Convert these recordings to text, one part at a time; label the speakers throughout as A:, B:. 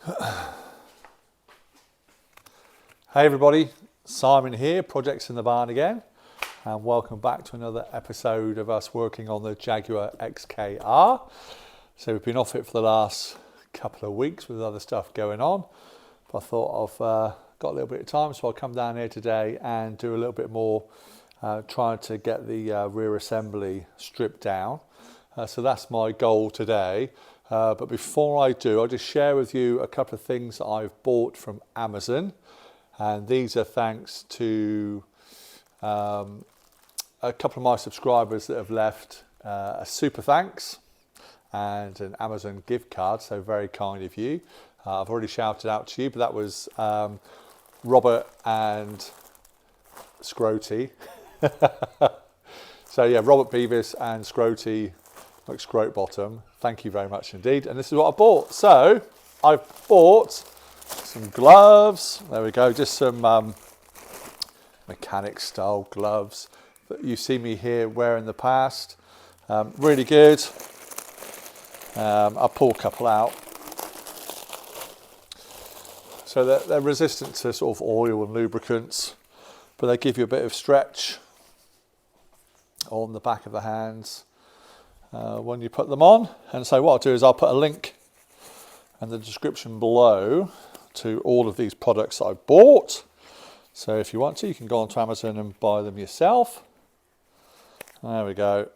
A: Hey everybody, Simon here, Projects in the Barn again, and welcome back to another episode of us working on the Jaguar XKR. So we've been off it for the last couple of weeks with other stuff going on, but I thought I've got a little bit of time, so I'll come down here today and do a little bit more trying to get the rear assembly stripped down. So that's my goal today. But before I do, I'll just share with you a couple of things that I've bought from Amazon. And these are thanks to a couple of my subscribers that have left a super thanks and an Amazon gift card, so very kind of you. I've already shouted out to you, but that was Robert and Scroty. So yeah, Robert Beavis and Scroty, like Scrote Bottom, thank you very much indeed. And this is what I bought. So I've bought some gloves, there we go, just some mechanic style gloves that you see me here wear in the past. Really good. I'll pull a couple out. So they're resistant to sort of oil and lubricants, but they give you a bit of stretch on the back of the hands when you put them on. And so what I'll do is I'll put a link in the description below to all of these products that I bought. So if you want to, you can go onto Amazon and buy them yourself. There we go.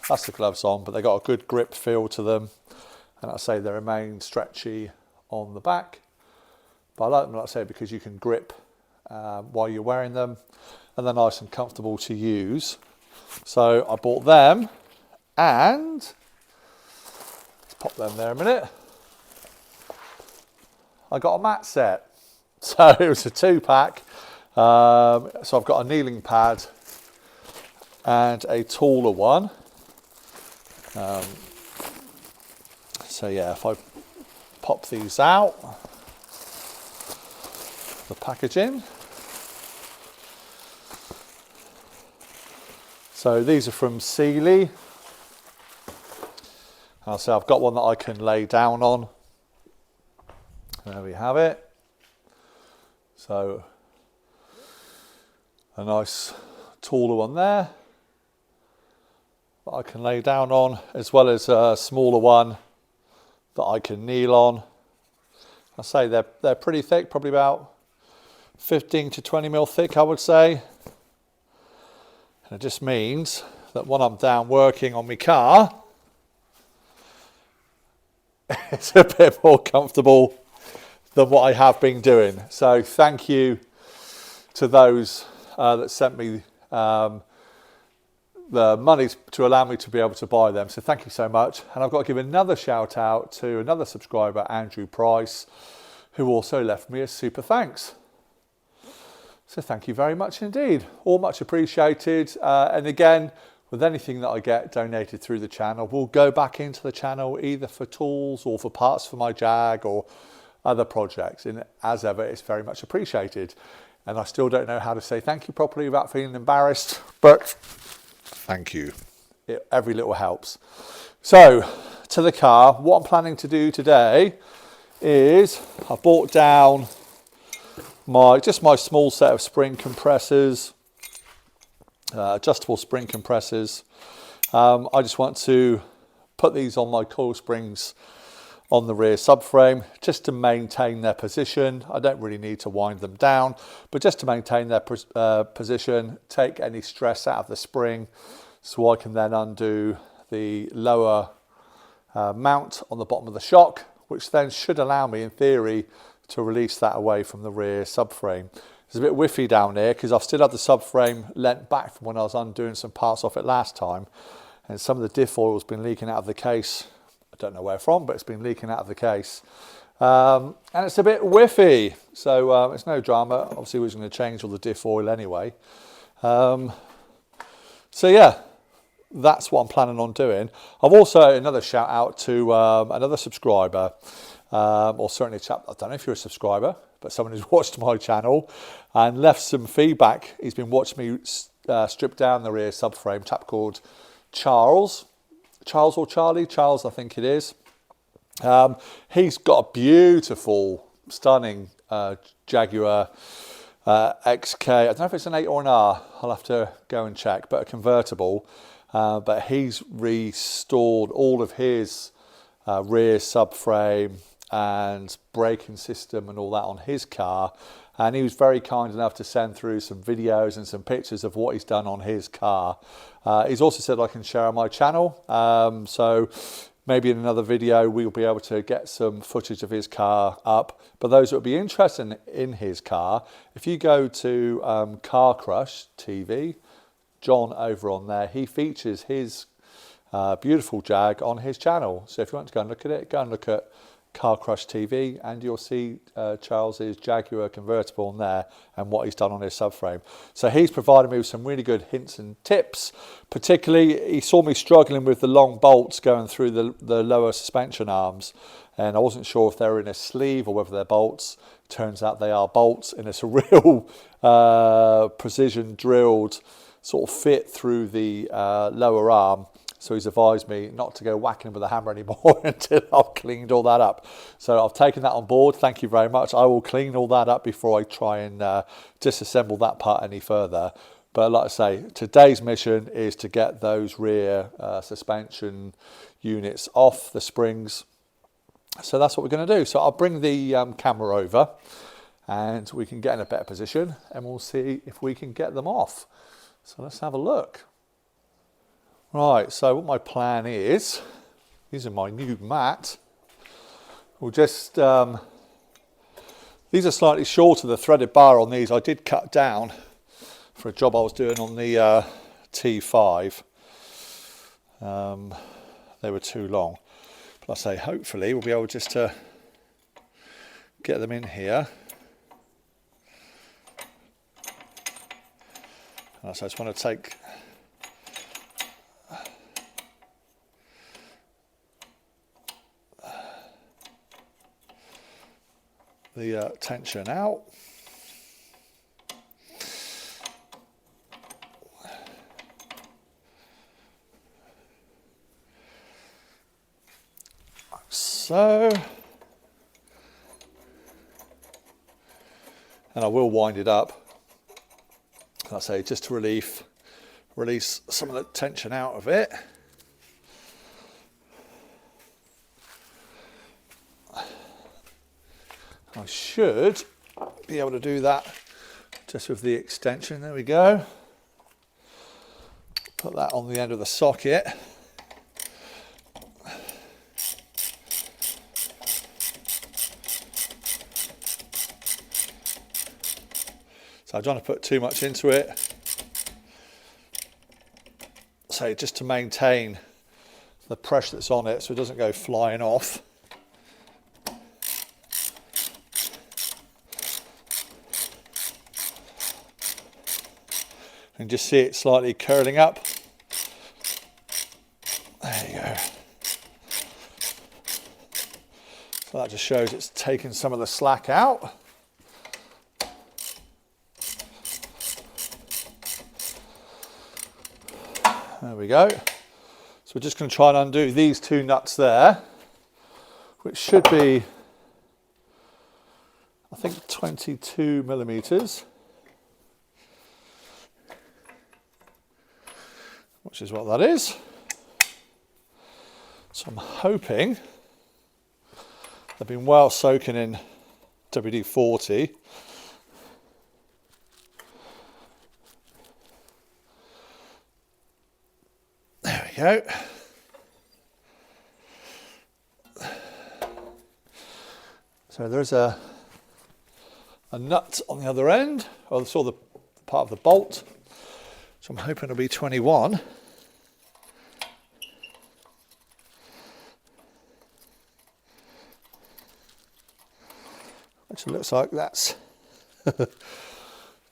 A: That's the gloves on, but they got a good grip feel to them. And I say they remain stretchy on the back. But I like them, like I say, because you can grip while you're wearing them, and they're nice and comfortable to use. So I bought them, and let's pop them there a minute. I got a mat set, so it was a 2-pack. So I've got a kneeling pad and a taller one. So yeah, if I pop these out, the packaging. So these are from Sealy. So I've got one that I can lay down on. There we have it. So a nice taller one there that I can lay down on, as well as a smaller one that I can kneel on. I say they're pretty thick, probably about 15 to 20 mil thick, I would say. And it just means that when I'm down working on my car, it's a bit more comfortable than what I have been doing. So thank you to those that sent me the money to allow me to be able to buy them. So thank you so much. And I've got to give another shout out to another subscriber, Andrew Price, who also left me a super thanks. So thank you very much indeed. All much appreciated. And again, with anything that I get donated through the channel, will go back into the channel either for tools or for parts for my Jag or other projects. And as ever, it's very much appreciated. And I still don't know how to say thank you properly without feeling embarrassed, but thank you. Every little helps. So to the car, what I'm planning to do today is I brought down my small set of spring compressors, adjustable spring compressors. I just want to put these on my coil springs on the rear subframe just to maintain their position. I don't really need to wind them down, but just to maintain their position, take any stress out of the spring, so I can then undo the lower mount on the bottom of the shock, which then should allow me in theory to release that away from the rear subframe. It's a bit whiffy down here because I've still had the subframe lent back from when I was undoing some parts off it last time, and some of the diff oil has been leaking out of the case. I don't know where from, but it's been leaking out of the case. And it's a bit whiffy, so it's no drama. Obviously we're going to change all the diff oil anyway. So yeah, that's what I'm planning on doing. I've also, another shout out to another subscriber, or certainly a chap, I don't know if you're a subscriber, but someone who's watched my channel and left some feedback. He's been watching me strip down the rear subframe, a chap called Charles or Charlie, Charles I think it is. He's got a beautiful, stunning Jaguar XK. I don't know if it's an 8 or an R. I'll have to go and check, but a convertible. But he's restored all of his rear subframe and braking system and all that on his car. And he was very kind enough to send through some videos and some pictures of what he's done on his car. He's also said I can share on my channel. So maybe in another video we'll be able to get some footage of his car up. But those that would be interested in his car, if you go to Car Crush TV, John over on there, he features his beautiful Jag on his channel. So if you want to go and look at it, go and look at Car Crush TV and you'll see Charles's Jaguar convertible on there and what he's done on his subframe. So he's provided me with some really good hints and tips. Particularly, he saw me struggling with the long bolts going through the lower suspension arms, and I wasn't sure if they were in a sleeve or whether they're bolts. Turns out they are bolts, and it's a real precision drilled sort of fit through the lower arm. So he's advised me not to go whacking with a hammer anymore until I've cleaned all that up. So I've taken that on board. Thank you very much. I will clean all that up before I try and disassemble that part any further. But like I say, today's mission is to get those rear suspension units off the springs. So that's what we're going to do. So I'll bring the camera over and we can get in a better position and we'll see if we can get them off. So let's have a look. Right, so what my plan is, using my new mat, we'll just, these are slightly shorter, the threaded bar on these I did cut down for a job I was doing on the T5. They were too long. But I say hopefully we'll be able just to get them in here. And so I just want to take the tension out. So, and I will wind it up, like I say, just to release some of the tension out of it. I should be able to do that just with the extension. There we go. Put that on the end of the socket. So I don't want to put too much into it. So just to maintain the pressure that's on it so it doesn't go flying off. And just see it slightly curling up. There you go. So that just shows it's taken some of the slack out. There we go. So we're just going to try and undo these two nuts there, which should be, I think, 22 millimeters. Which is what that is. So I'm hoping they've been well soaking in WD-40. There we go. So there's a nut on the other end, or sort of the part of the bolt. So I'm hoping it'll be 21. Which looks like that's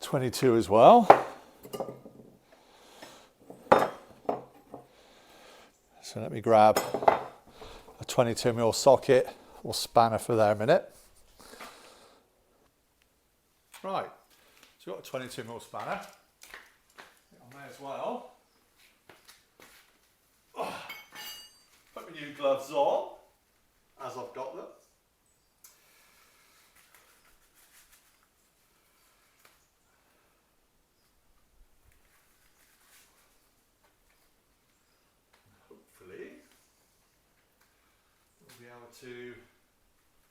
A: 22 as well. So let me grab a 22mm socket or spanner for there a minute. Right, so we've got a 22mm spanner. I may as well put my new gloves on as I've got them. Hopefully we'll be able to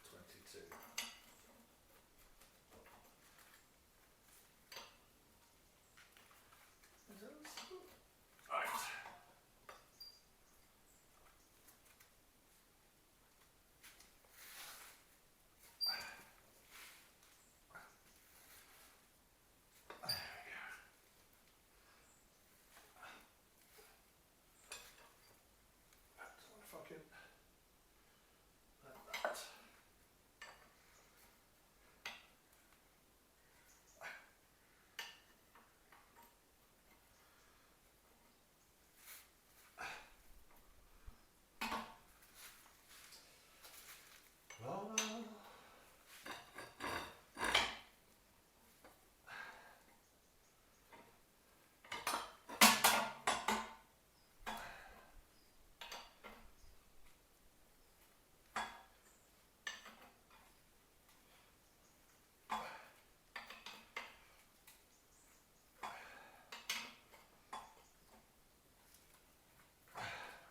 A: 22. Right.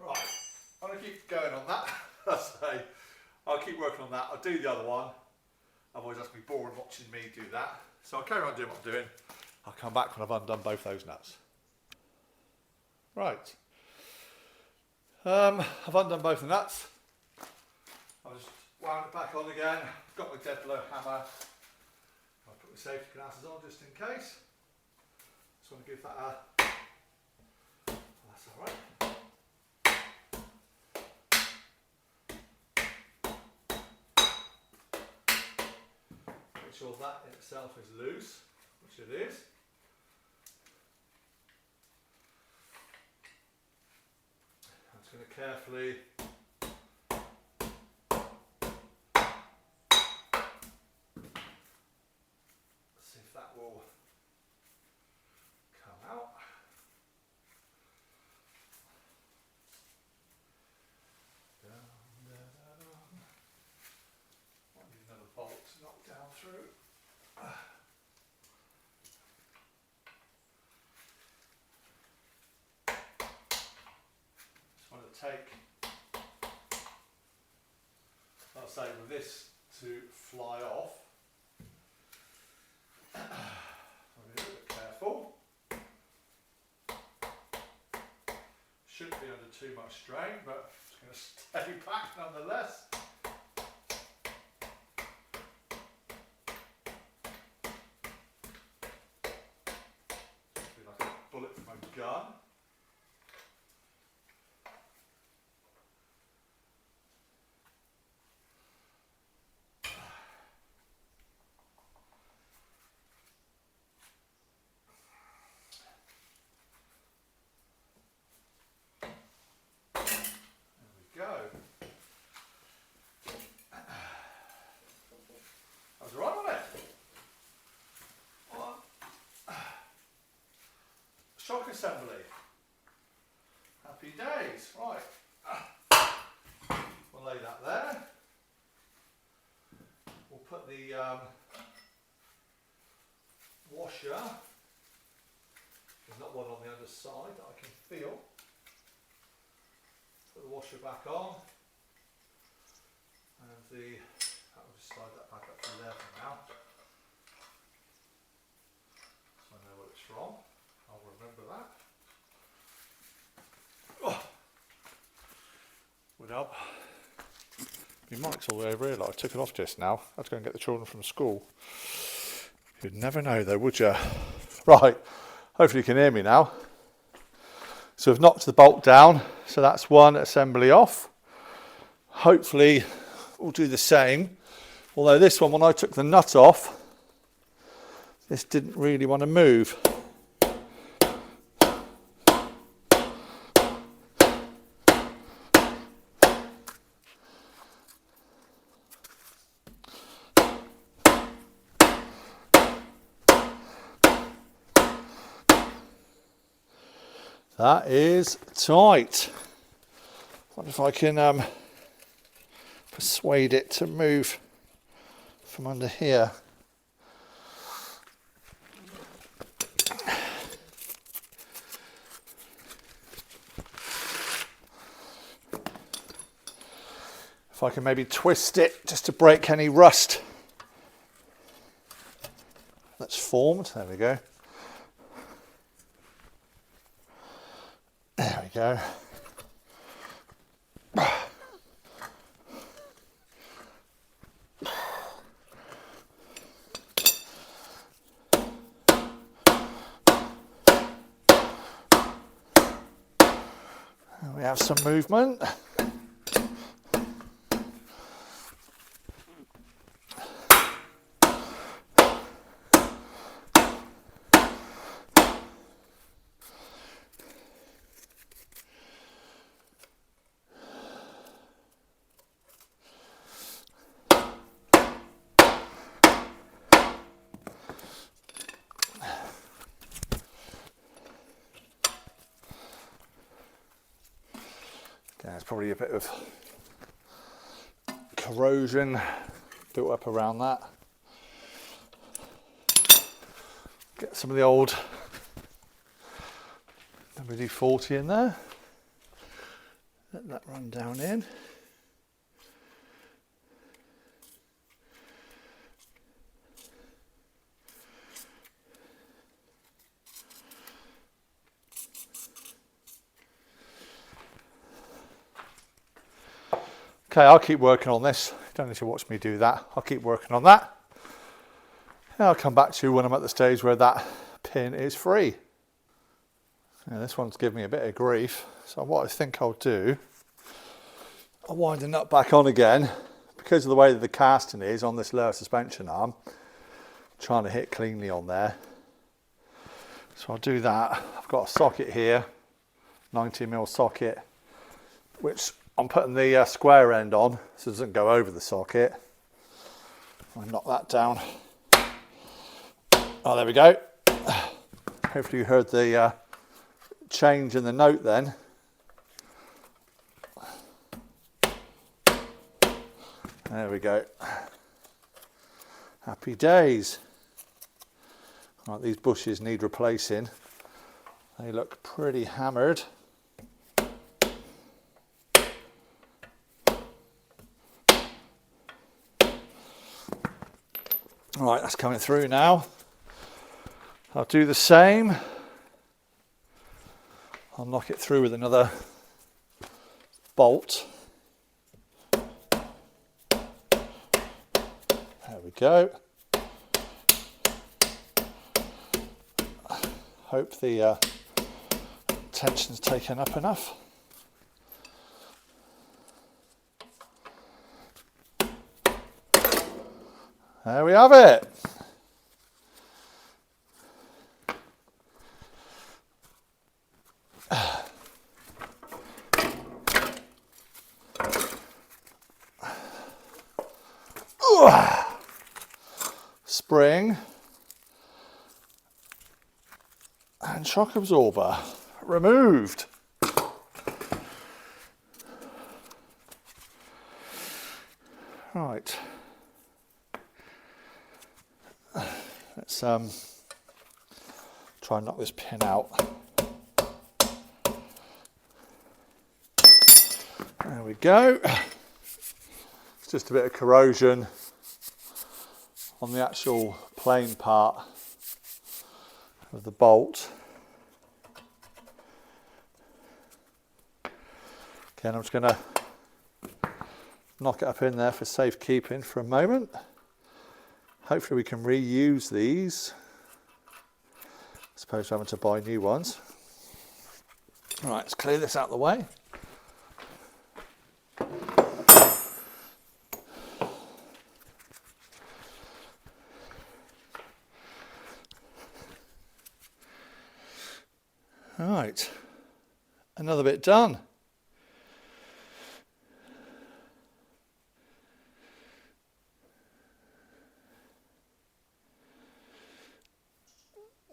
A: Right, I'm going to keep going on that. I say, I'll keep working on that. I'll do the other one. Otherwise that's going to be boring watching me do that. So I'll carry on doing what I'm doing. I'll come back when I've undone both those nuts. Right. I've undone both the nuts. I'll just wound it back on again. Got my dead blow hammer. I'll put my safety glasses on just in case. Just want to give that a... That's alright. Make sure that in itself is loose, which it is. I'm just going to carefully see if that will come out. Might need another bolt to knock down through. Just want to take, I'll say with this to fly off, I'll be a little bit careful. Shouldn't be under too much strain, but it's going to stay back nonetheless. Be like a bullet from a gun. Go. I was right on it. One. Shock assembly. Happy days. Right. We'll lay that there. We'll put the washer. There's not one on the other side that I can feel. Put the washer back on, and I'll just slide that back up through there for now, so I know what it's from. I'll remember that. Oh. Would help. My mic's all the way over here, like I took it off just now. I had to go and get the children from school. You'd never know though, would you? Right, hopefully you can hear me now. So we've knocked the bolt down, so that's one assembly off. Hopefully we'll do the same, although this one, when I took the nut off, this didn't really want to move. That is tight. I wonder if I can put persuade it to move from under here. If I can maybe twist it just to break any rust that's formed. There we go. There we go. And we have some movement. There's probably a bit of corrosion built up around that. Get some of the old WD-40 in there. Let that run down in. Okay, I'll keep working on this. You don't need to watch me do that. I'll keep working on that. And I'll come back to you when I'm at the stage where that pin is free. Now, this one's giving me a bit of grief. So what I think I'll do, I'll wind the nut back on again. Because of the way that the casting is on this lower suspension arm, I'm trying to hit cleanly on there. So I'll do that. I've got a socket here, 90mm socket, which I'm putting the square end on so it doesn't go over the socket. I'll knock that down. Oh, there we go. Hopefully you heard the change in the note then. There we go. Happy days. Right, these bushes need replacing. They look pretty hammered. Right, that's coming through now. I'll do the same. I'll knock it through with another bolt. There we go. Hope the tension's taken up enough. There we have it. Spring and shock absorber removed. Right. Let's try and knock this pin out. There we go. It's just a bit of corrosion on the actual plain part of the bolt. Again, I'm just going to knock it up in there for safekeeping for a moment. Hopefully we can reuse these, as opposed to having to buy new ones. All right, let's clear this out of the way. All right, another bit done.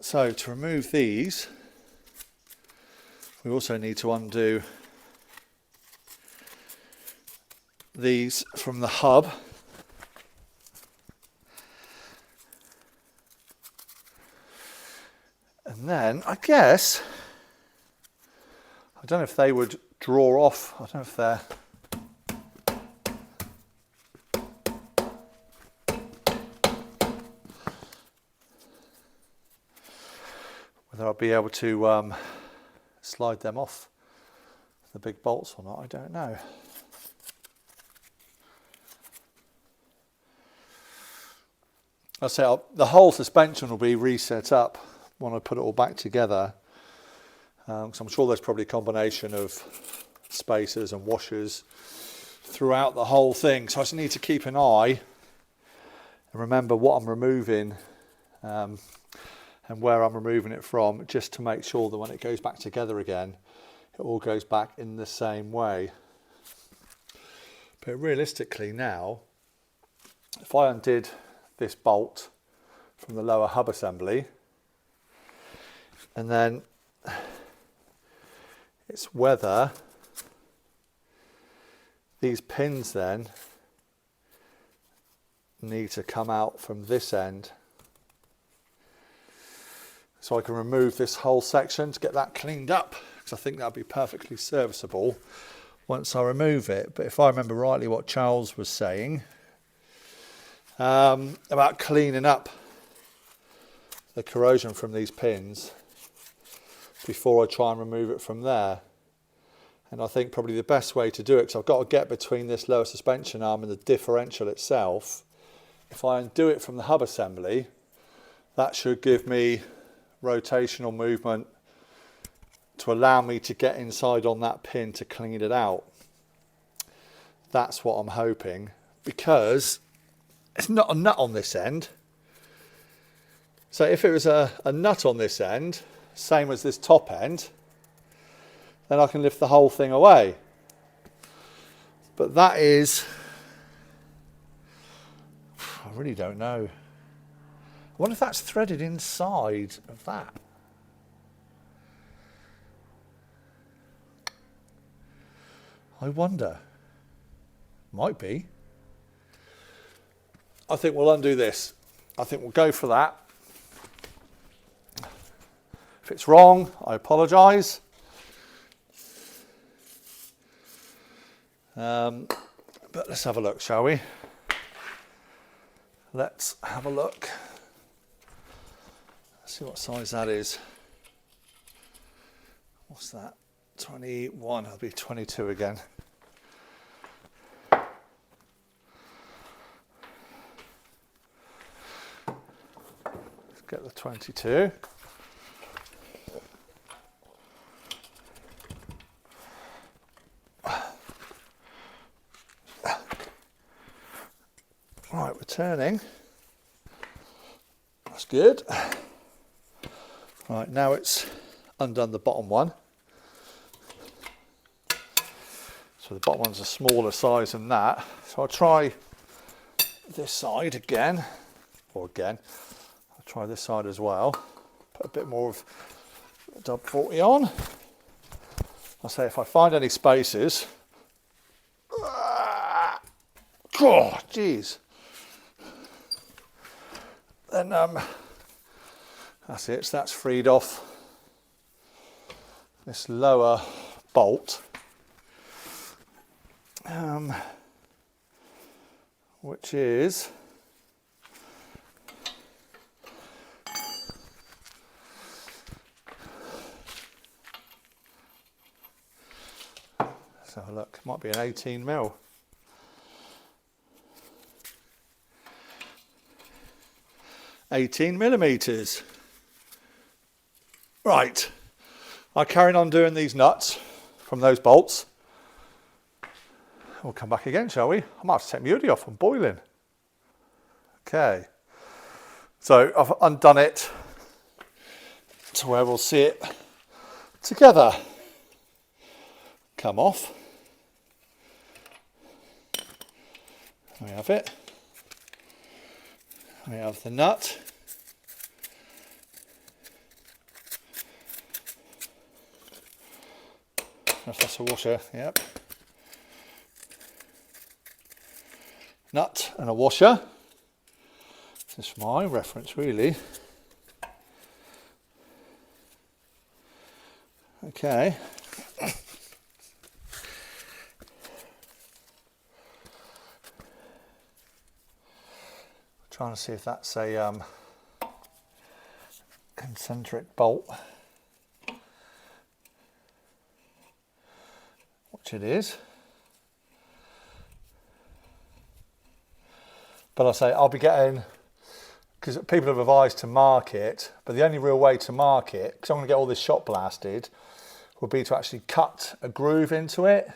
A: So to remove these, we also need to undo these from the hub. And then I guess, I don't know if they would draw off, I don't know if they're, whether I'll be able to slide them off the big bolts or not, I don't know. I'll say the whole suspension will be reset up when I put it all back together. So I'm sure there's probably a combination of spacers and washers throughout the whole thing. So I just need to keep an eye and remember what I'm removing and where I'm removing it from, just to make sure that when it goes back together again, it all goes back in the same way. But realistically now, if I undid this bolt from the lower hub assembly, and then it's whether these pins then need to come out from this end, so I can remove this whole section to get that cleaned up, because I think that'll be perfectly serviceable once I remove it. But if I remember rightly what Charles was saying about cleaning up the corrosion from these pins before I try and remove it from there. And I think probably the best way to do it, because I've got to get between this lower suspension arm and the differential itself, if I undo it from the hub assembly, that should give me rotational movement to allow me to get inside on that pin to clean it out. That's what I'm hoping, because it's not a nut on this end. So if it was a nut on this end, same as this top end, then I can lift the whole thing away. But that is, I really don't know. I wonder if that's threaded inside of that. I wonder. Might be. I think we'll undo this. I think we'll go for that. If it's wrong, I apologise. But let's have a look, shall we? Let's have a look. Let's see what size that is. What's that? 21, it'll be 22 again. Let's get the 22. Right, we're turning. That's good. Right, now it's undone the bottom one. So the bottom one's a smaller size than that. So I'll try this side again, I'll try this side as well. Put a bit more of dub 40 on. I'll say if I find any spaces, oh jeez, then that's it, so that's freed off this lower bolt, which is let's have a look, might be an 18 mil. $18mm. Right, I'll carry on doing these nuts from those bolts. We'll come back again, shall we? I might have to take my hoodie off, I'm boiling. Okay, so I've undone it to where we'll see it together come off. There we have it. We have the nut. That's a washer, yep. nut and a washer. This is my reference really. Okay. Trying to see if that's a concentric bolt, which it is. But I say I'll be getting, because people have advised to mark it, but the only real way to mark it, because I'm going to get all this shot blasted, would be to actually cut a groove into it.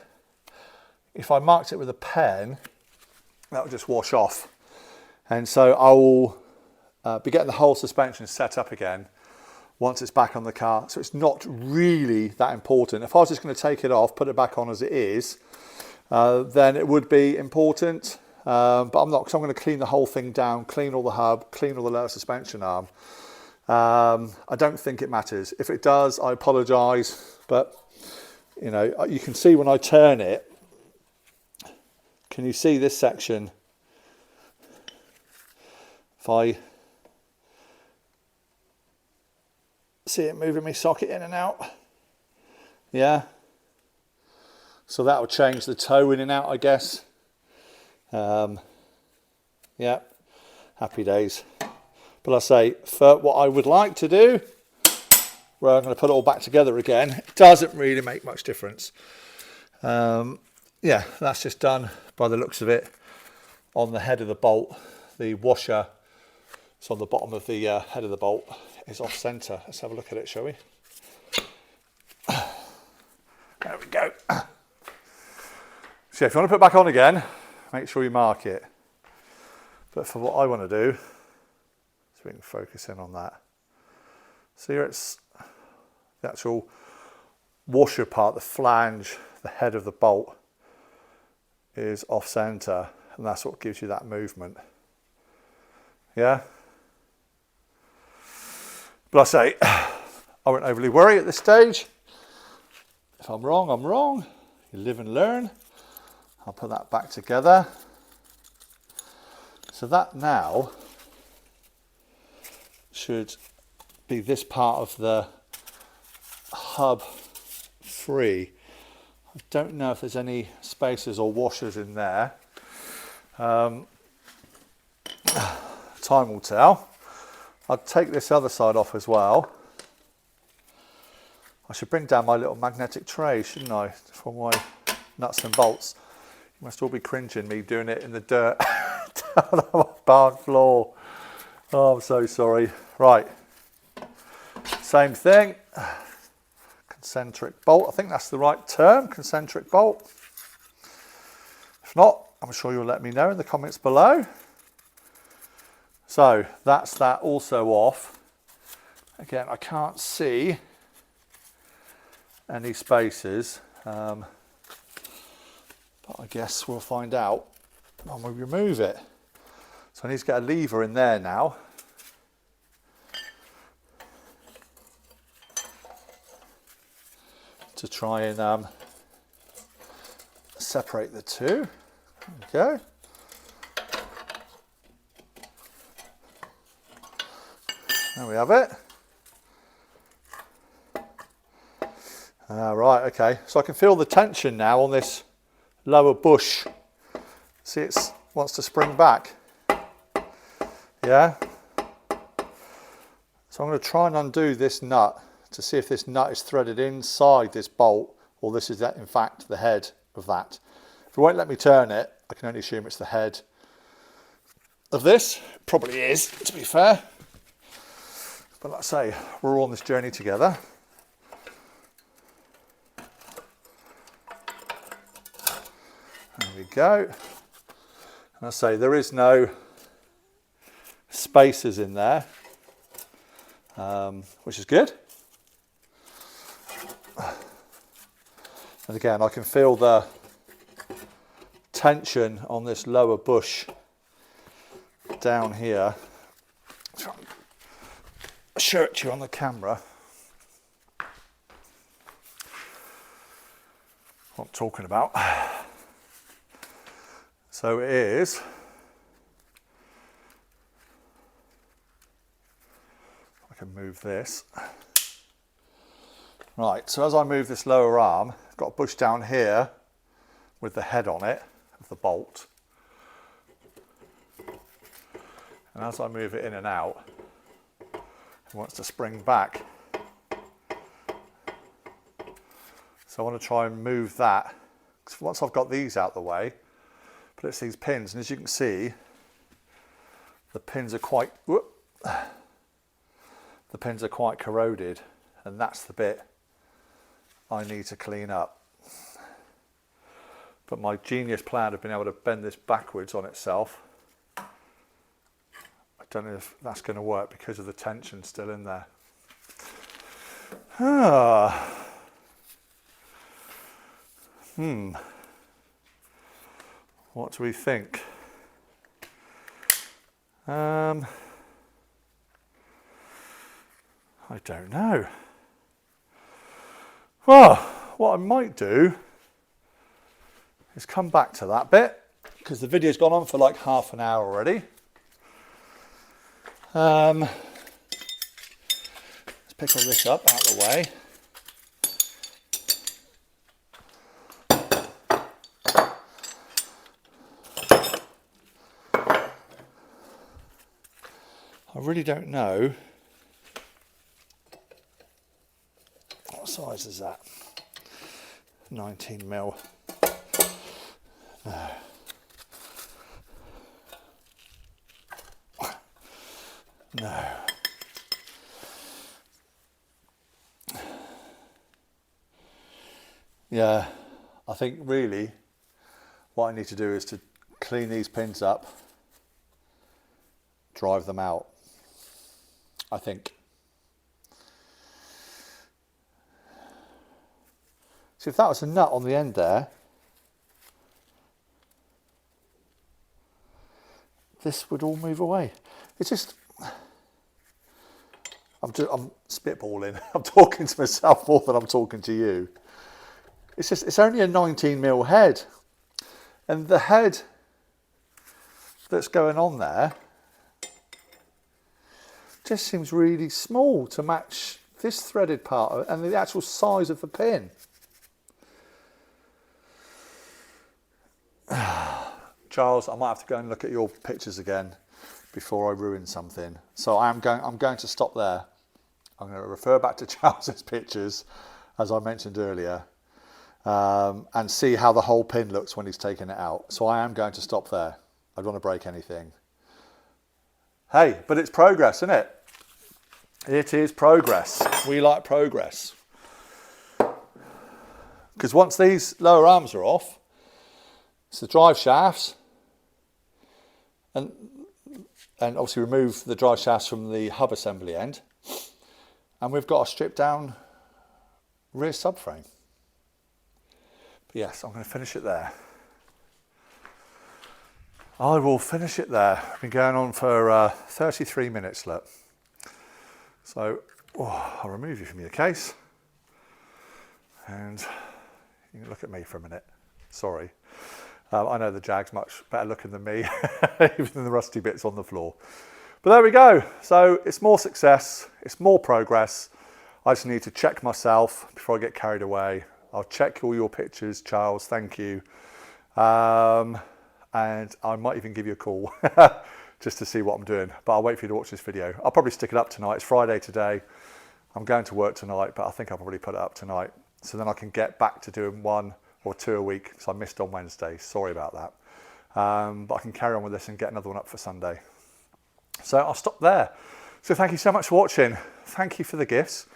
A: If I marked it with a pen, that would just wash off. And so I will be getting the whole suspension set up again once it's back on the car. So it's not really that important. If I was just going to take it off, put it back on as it is, then it would be important. But I'm not, because I'm going to clean the whole thing down, clean all the hub, clean all the lower suspension arm. I don't think it matters. If it does, I apologise. But, you know, you can see when I turn it, can you see this section? If I see it moving my socket in and out, yeah. So that will change the toe in and out, I guess. Yeah, happy days. But I say, for what I would like to do, where I'm going to put it all back together again, it doesn't really make much difference. Yeah, that's just done by the looks of it on the head of the bolt. The washer, it's on the bottom of the head of the bolt, is off center. Let's have a look at it, shall we? There we go. So if you want to put it back on again, make sure you mark it. But for what I want to do, so we can focus in on that. So here it's the actual washer part, the flange, the head of the bolt is off center, and that's what gives you that movement. Yeah? But I say, I won't overly worry at this stage. If I'm wrong, I'm wrong. You live and learn. I'll put that back together. So that now should be this part of the hub free. I don't know if there's any spacers or washers in there. Time will tell. I'll take this other side off as well. I should bring down my little magnetic tray, shouldn't I, for my nuts and bolts. You must all be cringing me doing it in the dirt down on my barn floor. Oh, I'm so sorry. Right, same thing. Concentric bolt, I think that's the right term, concentric bolt. If not, I'm sure you'll let me know in the comments below. So that's that also off. Again, I can't see any spacers, but I guess we'll find out when we remove it. So I need to get a lever in there now. To try and separate the two. There we go. There we have it. Right, okay. So I can feel the tension now on this lower bush. See, it wants to spring back. Yeah. So I'm going to try and undo this nut to see if this nut is threaded inside this bolt, or this is in fact the head of that. If it won't let me turn it, I can only assume it's the head of this. Probably is, to be fair. But like I say, we're all on this journey together. There we go. And I say there is no spacers in there, which is good. And again, I can feel the tension on this lower bush down here. I'll show it to you on the camera. What I'm talking about. So it is can move this. Right, so as I move this lower arm, I've got a bush down here with the head on it, of the bolt. And as I move it in and out, it wants to spring back. So I want to try and move that. Because once I've got these out the way, but it's these pins, and as you can see, the pins are quite, the pins are quite corroded, and that's the bit I need to clean up. But my genius plan of being able to bend this backwards on itself, I don't know if that's going to work because of the tension still in there. What do we think? I don't know. Well, what I might do is come back to that bit, because the video's gone on for like half an hour already. Let's pick all this up out of the way. I really don't know. What size is that? 19 mil. No. No. Yeah, I think really what I need to do is to clean these pins up, drive them out, I think. See, if that was a nut on the end there, this would all move away. It's just, I'm spitballing. I'm talking to myself more than I'm talking to you. It's just, it's only a 19 mil head. And the head that's going on there just seems really small to match this threaded part and the actual size of the pin. Charles, I might have to go and look at your pictures again before I ruin something. So I'm going to stop there. I'm going to refer back to Charles's pictures, as I mentioned earlier, and see how the whole pin looks when he's taken it out. So I am going to stop there. I don't want to break anything. Hey, but it's progress, isn't it? It is progress. We like progress. Because once these lower arms are off, it's the drive shafts, and obviously remove the drive shafts from the hub assembly end, and we've got a stripped down rear subframe. But yes, I'm going to finish it there. I will finish it there. I've been going on for 33 minutes, look. So I'll remove you from your case, and you can look at me for a minute. Sorry. I know the Jag's much better looking than me, even than the rusty bits on the floor. But there we go. So it's more success, it's more progress. I just need to check myself before I get carried away. I'll check all your pictures, Charles, thank you. And I might even give you a call just to see what I'm doing. But I'll wait for you to watch this video. I'll probably stick it up tonight. It's Friday today. I'm going to work tonight, but I think I'll probably put it up tonight. So then I can get back to doing 1 or 2 a week, because I missed on Wednesday. Sorry about that. But I can carry on with this and get another one up for Sunday. So I'll stop there. So thank you so much for watching. Thank you for the gifts.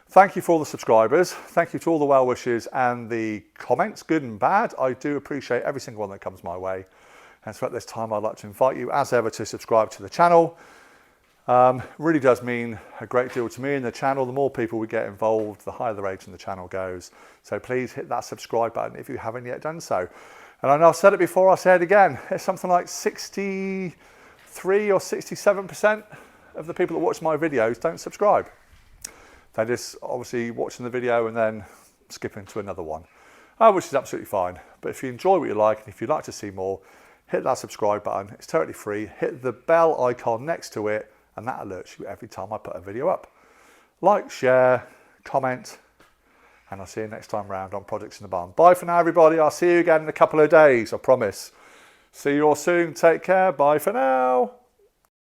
A: Thank you for all the subscribers. Thank you to all the well wishes and the comments, good and bad. I do appreciate every single one that comes my way. And so at this time, I'd like to invite you, as ever, to subscribe to the channel. Really does mean a great deal to me and the channel. The more people we get involved, the higher the rating the channel goes. So please hit that subscribe button if you haven't yet done so. And I know I've said it before, I'll say it again. It's something like 63 or 67% of the people that watch my videos don't subscribe. They're just obviously watching the video and then skipping to another one, which is absolutely fine. But if you enjoy what you like and if you'd like to see more, hit that subscribe button. It's totally free. Hit the bell icon next to it, and that alerts you every time I put a video up. Like, share, comment, and I'll see you next time round on Projects in the Barn. Bye for now, everybody. I'll see you again in a couple of days, I promise. See you all soon. Take care. Bye for now.